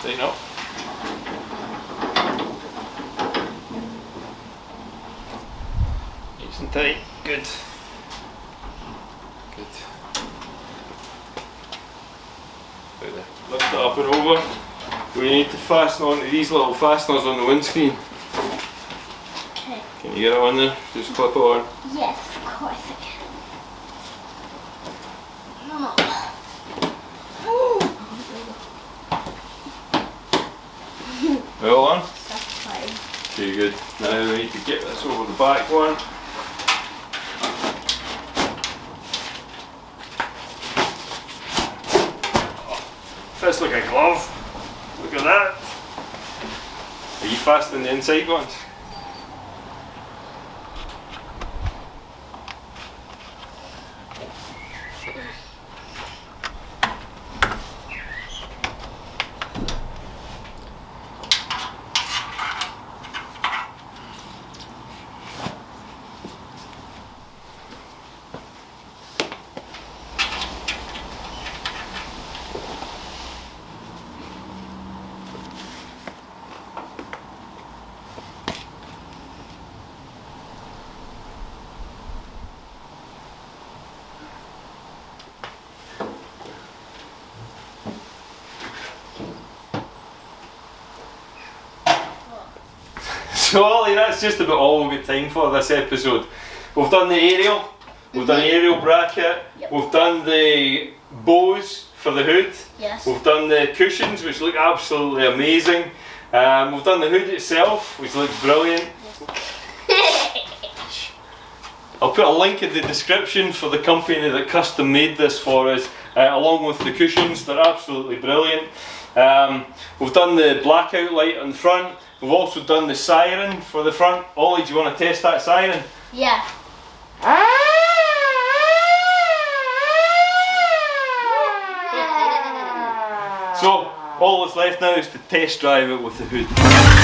Tighten up. Nice and tight. Good. Good. Lift it up and over. We need to fasten onto these little fasteners on the windscreen. Okay. Can you get it on there? Just clip it on. Yes, of course I can. No. Well on? That's fine. Okay, good. Now we need to get this over the back one. Fits like a glove. Look at that. Are you fastening the inside ones? So Ollie, that's just about all we've got time for this episode. We've done the aerial, we've done the aerial bracket, Yep. we've done the bows for the hood, Yes. we've done the cushions which look absolutely amazing, we've done the hood itself which looks brilliant. I'll put a link in the description for the company that custom made this for us, along with the cushions. They're absolutely brilliant. We've done the blackout light on the front. We've also done the siren for the front. Ollie, do you want to test that siren? Yeah. So all that's left now is to test drive it with the hood.